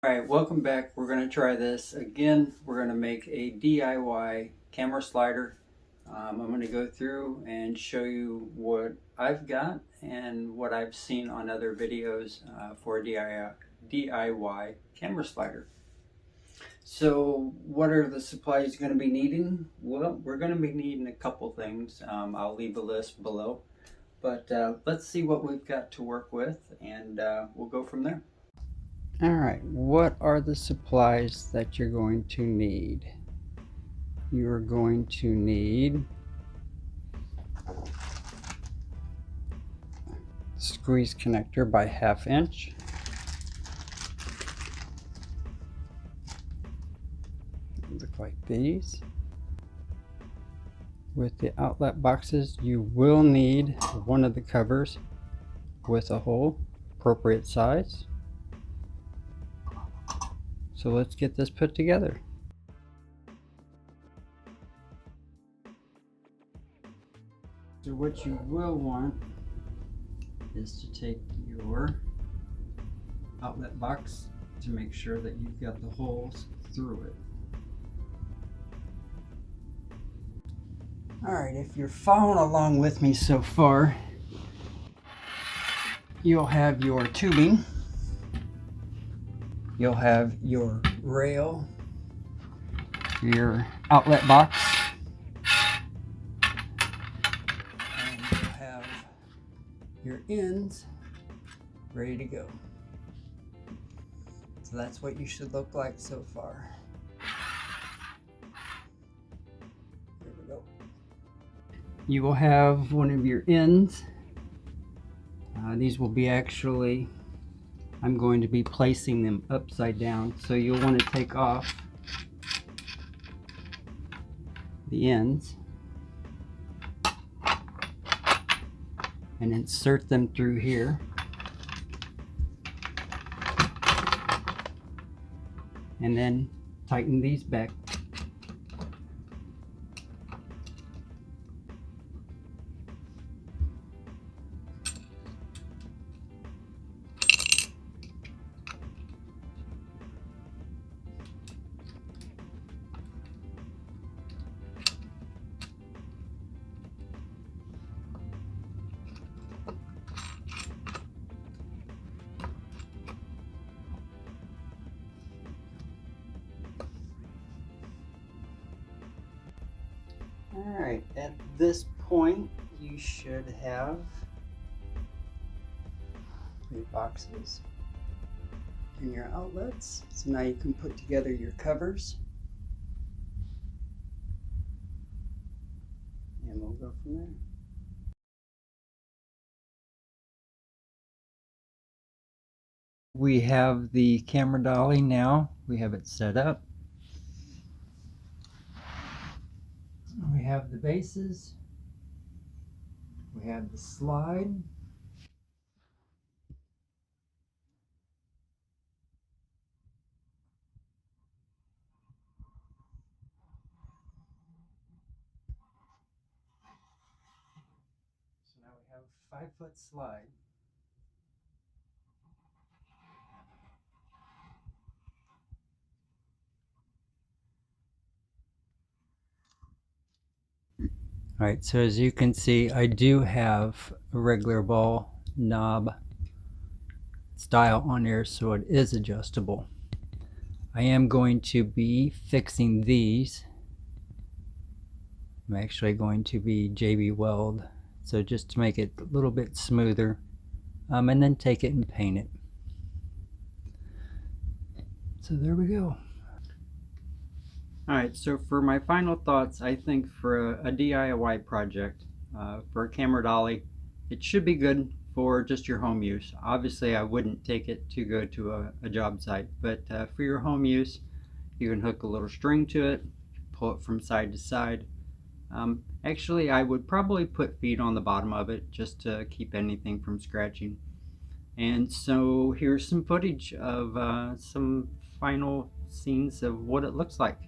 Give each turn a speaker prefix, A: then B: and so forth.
A: Alright, welcome back. We're going to try this again. We're going to make a DIY camera slider. I'm going to go through and show you what I've got and what I've seen on other videos for a DIY camera slider. So what are the supplies going to be needing? Well, we're going to be needing a couple things. I'll leave a list below. But let's see what we've got to work with, and we'll go from there. Alright, what are the supplies that you're going to need? You're going to need squeeze connector by 1/2 inch. Look like these. With the outlet boxes, you will need one of the covers with a hole, appropriate size. So let's get this put together. So what you will want is to take your outlet box to make sure that you've got the holes through it. Alright, if you're following along with me so far, you'll have your tubing. You'll have your rail, your outlet box, and you'll have your ends ready to go. So that's what you should look like so far. There we go. You will have one of your ends. These will be I'm going to be placing them upside down, so you'll want to take off the ends and insert them through here. And then tighten these back. Alright, at this point you should have your boxes and your outlets. So now you can put together your covers. And we'll go from there. We have the camera dolly now. We have it set up. We have the bases. We have the slide. So now we have a 5-foot slide. Alright, so as you can see, I do have a regular ball knob style on here, so it is adjustable. I am going to be fixing these. I'm actually going to be JB weld, so just to make it a little bit smoother, and then take it and paint it. So there we go. Alright, so for my final thoughts, I think for a DIY project, for a camera dolly, it should be good for just your home use. Obviously I wouldn't take it to go to a job site, but for your home use, you can hook a little string to it, pull it from side to side. Actually, I would probably put feet on the bottom of it just to keep anything from scratching. And so here's some footage of some final scenes of what it looks like.